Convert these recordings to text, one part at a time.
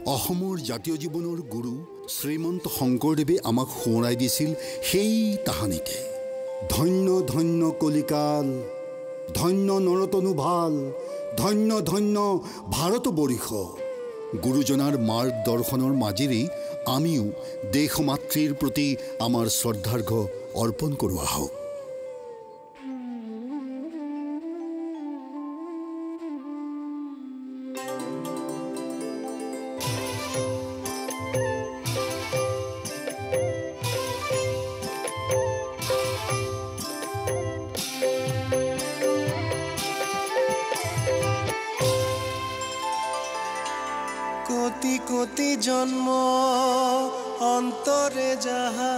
অসমৰ জাতীয় জীৱনৰ গুৰু শ্ৰীমন্ত শংকৰদেৱে আমাক সোঁৱৰাই দিছিল সেই তাহানিতে। ধন্য ধন্য কলিকাল, ধন্য নৰতনু ভাল, ধন্য ধন্য ভাৰতবৰ্ষ। গুৰুজনাৰ মাৰ্গদৰ্শনৰ মাজেৰেই আমিও দেশমাতৃৰ প্ৰতি আমাৰ শ্ৰদ্ধাৰ্ঘ্য অৰ্পণ কৰোঁ আহক। কোটি কোটি জন্ম অন্তৰে যাহাৰ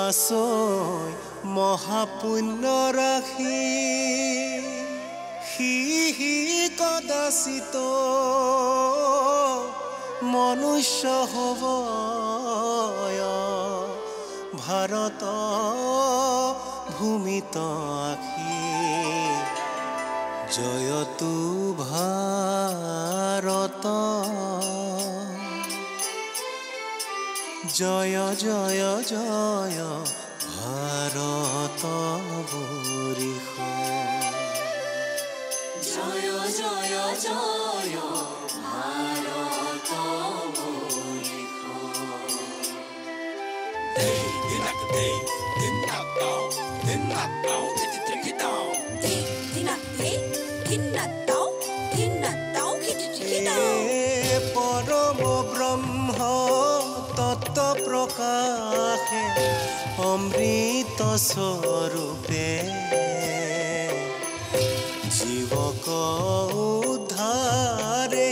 আছৈ মহাপুণ্য ৰাখি হি কদাচিত মনুষ্য হ'ব ভাৰত ভূমিত আখি। জয়তু ভাৰত, জয় জয় জয় ভাৰত বৰিষ। জয় জয় জয় ভাৰত বৰিষ। পৰম ব্ৰহ্ম তত্ত্ব প্ৰকাশে অমৃত স্বৰূপে জীৱক উদ্ধাৰে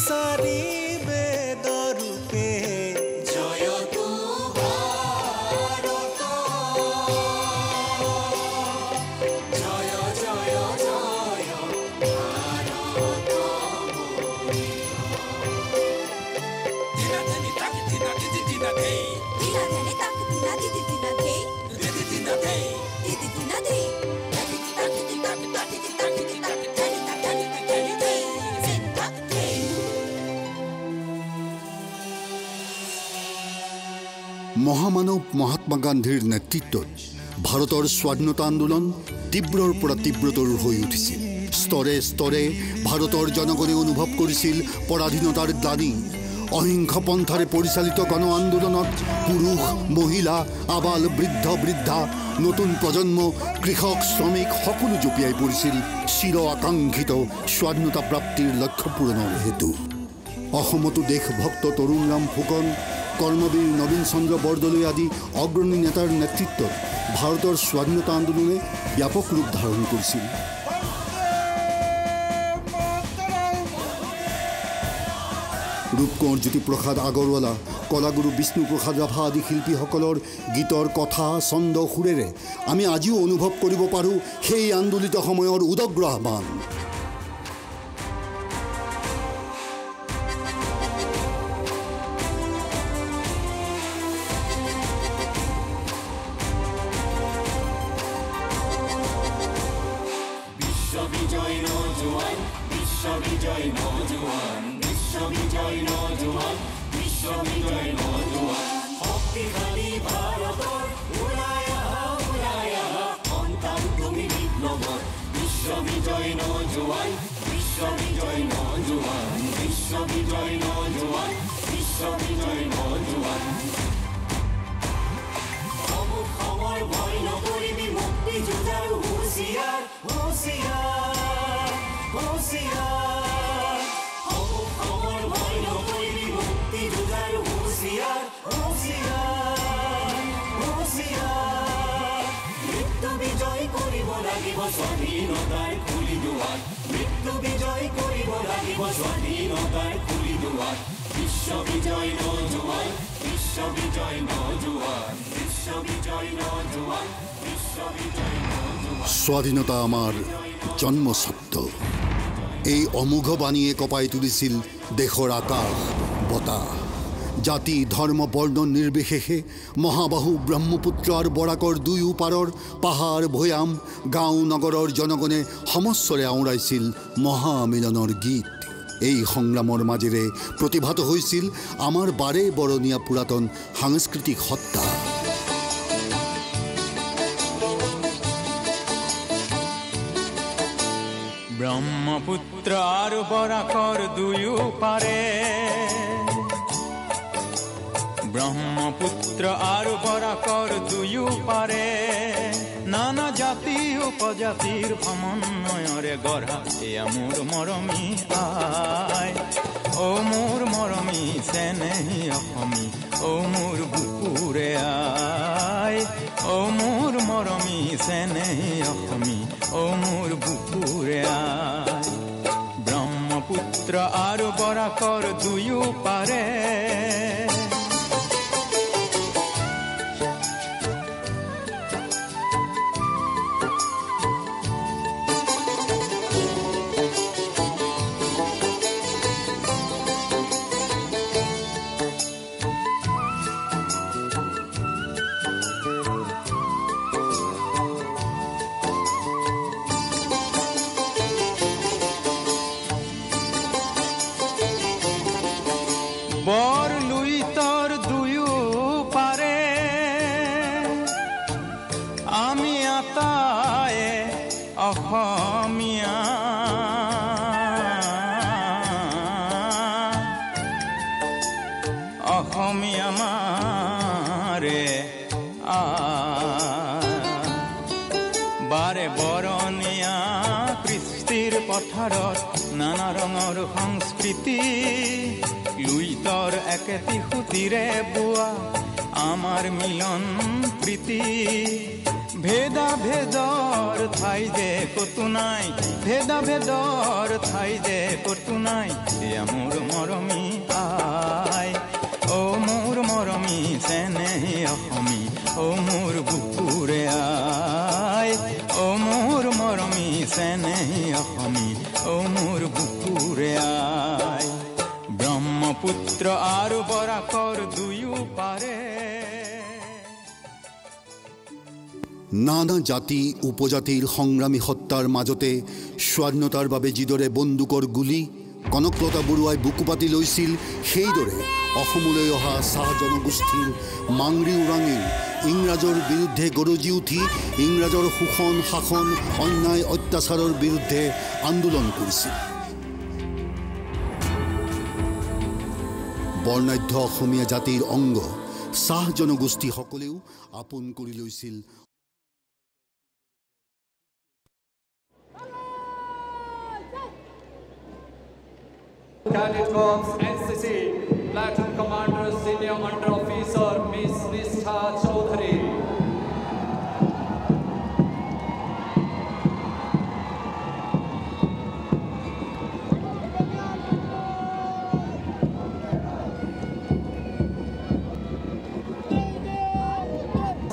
চাৰি বেদ ৰূপে। জয়তু ভাৰত, জয় জয় জয় ভাৰত বৰিষ। মহামানৱ মহাত্মা গান্ধীৰ নেতৃত্বত ভাৰতৰ স্বাধীনতা আন্দোলন তীব্ৰৰ পৰা তীব্ৰতৰ হৈ উঠিছিল। স্তৰে স্তৰে ভাৰতৰ জনগণে অনুভৱ কৰিছিল পৰাধীনতাৰ গ্লানি। অহিংস পন্থাৰে পৰিচালিত গণ আন্দোলনত পুৰুষ, মহিলা, আবাল, বৃদ্ধ, বৃদ্ধা, নতুন প্ৰজন্ম, কৃষক, শ্ৰমিক সকলো জঁপিয়াই পৰিছিল চিৰ আকাংক্ষিত স্বাধীনতা প্ৰাপ্তিৰ লক্ষ্য পূৰণৰ হেতু। অসমতো দেশভক্ত তৰুণৰাম ফুকন, কৰ্মবীৰ নবীন চন্দ্ৰ বৰদলৈ আদি অগ্ৰণী নেতাৰ নেতৃত্বত ভাৰতৰ স্বাধীনতা আন্দোলনে ব্যাপক ৰূপ ধাৰণ কৰিছিল। ৰূপকোঁৱৰ জ্যোতিপ্ৰসাদ আগৰৱালা, কলাগুৰু বিষ্ণুপ্ৰসাদ ৰাভা আদি শিল্পীসকলৰ গীতৰ কথা, ছন্দ, সুৰেৰে আমি আজিও অনুভৱ কৰিব পাৰোঁ সেই আন্দোলিত সময়ৰ উদগ্ৰ আহ্বান। বিশ্ববিজয় নৌজোৱান, বিশ্ববিজয় নৌজোৱান, বিশ্ববিজয় নৌজোৱান, বিশ্ববিজয় নৌজোৱান। শক্তিশালী ভাৰতৰ ওলাই আহা, ওলাই আহা, সন্তান তুমি বিপ্লৱৰ। বিশ্ববিজয় নৌজোৱান, বিশ্ববিজয় নৌজোৱান, বিশ্ববিজয় নৌজোৱান, বিশ্ববিজয় নৌজোৱান। সমুখৰ ভয় নকৰিবি, মুক্তি যুঁজাৰ হুঁচিয়াৰ, হুঁচিয়াৰ, হুঁচিয়াৰ। সমুখৰ ভয় নকৰিবি, মুক্তি যুঁজাৰ হুঁচিয়াৰ, হুঁচিয়াৰ, হুঁচিয়াৰ। মৃত্যু বিজয় কৰিব লাগিব স্বাধীনতাৰ খুলি দুৱাৰ, মৃত্যু বিজয় কৰিব লাগিব স্বাধীনতাৰ খুলি দুৱাৰ। বিশ্ববিজয় নৌজোৱান, বিশ্ববিজয় নৌজোৱান, বিশ্ববিজয় নৌজোৱান, বিশ্ববিজয় নৌজোৱান। স্বাধীনতা আমাৰ জন্মস্বত্ব। এই অমোঘ বাণীয়ে কঁপাই তুলিছিল দেশৰ আকাশ, বতাহ। জাতি ধৰ্ম বৰ্ণ নিৰ্বিশেষে মহাবাহু ব্ৰহ্মপুত্ৰৰ বৰাকৰ দুয়ো পাৰৰ পাহাৰ ভৈয়াম গাঁও নগৰৰ জনগণে সমস্বৰে আওৰাইছিল মহামিলনৰ গীত। এই সংগ্ৰামৰ মাজেৰে প্ৰতিভাত হৈছিল আমাৰ বাৰে বৰণীয়া পুৰাতন সাংস্কৃতিক সত্তা। ব্ৰহ্মপুত্ৰ আৰু বৰাকৰ দুয়ো পাৰে, ব্ৰহ্মপুত্ৰ আৰু বৰাকৰ দুয়ো পাৰে, নানা জাতি উপজাতিৰ সমন্বয়ৰে গঢ়া এয়া মোৰ মৰমী আই। অ মোৰ মৰমী চেনেহী অসমী, অ মোৰ বুকুৰে আই। অ মোৰ মৰমী চেনেহী অসমী, অ মোৰ বুকুৰে আই। ব্ৰহ্মপুত্ৰ আৰু বৰাকৰ দুয়ো পাৰে, বৰ লুইতৰ দুয়ো পাৰে, আমি আটায়ে অসমীয়া। অসমীয়া মাৰে বাৰে বৰণীয়া কৃষ্টিৰ পথাৰত নানা ৰঙৰ সংস্কৃতি, লুইতৰ একেটি সুতিৰে বোৱা আমাৰ মিলন প্ৰীতি। ভেদা ভেদৰ ঠাই যে কতো নাই, ভেদা ভেদৰ ঠাই যে কতো নাই, এয়া মোৰ মৰমী আই। অ মোৰ মৰমী চেনেহী অসমী, অ মোৰ বুকুৰে আই। অ মোৰ মৰমী চেনেহী অসমী, অ মোৰ বুকুৰে আই। ব্ৰহ্মপুত্ৰ আৰু বৰাকৰ দুয়ো পাৰে। নানা জাতি উপজাতিৰ সংগ্ৰামী সত্তাৰ মাজতে স্বাধীনতাৰ বাবে যিদৰে বন্দুকৰ গুলী কনকলতা বৰুৱাই বুকু পাতি লৈছিল, সেইদৰে অসমলৈ অহা চাহ জনগোষ্ঠীৰ মাংৰি উৰাঙে ইংৰাজৰ বিৰুদ্ধে গৰজি উঠি ইংৰাজৰ শোষণ শাসন অন্যায় অত্যাচাৰৰ বিৰুদ্ধে আন্দোলন কৰিছিল। বৰ্ণাঢ্য অসমীয়া জাতিৰ অংগ চাহ জনগোষ্ঠীসকলেও আপোন কৰি লৈছিল। Cadet Corps NCC Platoon Commander Senior Under Officer Miss Nishtha Chaudhary.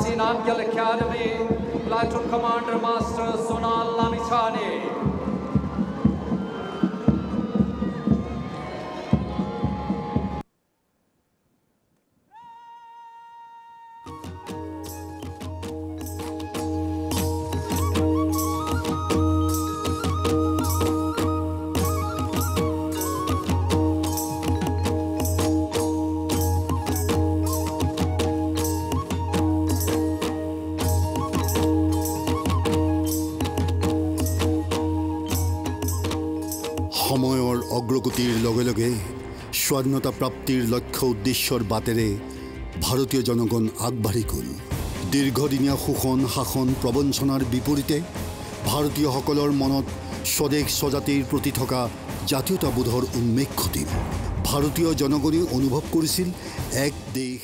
Sinamgyal Academy Platoon Commander Master Sonal Lamichhane. সময়ৰ অগ্ৰগতিৰ লগে লগে স্বাধীনতা প্ৰাপ্তিৰ লক্ষ্য উদ্দেশ্যৰ বাটেৰে ভাৰতীয় জনগণ আগবাঢ়ি গ'ল। দীৰ্ঘদিনীয়া শোষণ শাসন প্ৰবঞ্চনাৰ বিপৰীতে ভাৰতীয়সকলৰ মনত স্বদেশ স্বজাতিৰ প্ৰতি থকা জাতীয়তাবোধৰ উন্মেষ ঘটিল। ভাৰতীয় জনগণে অনুভৱ কৰিছিল এক দেশ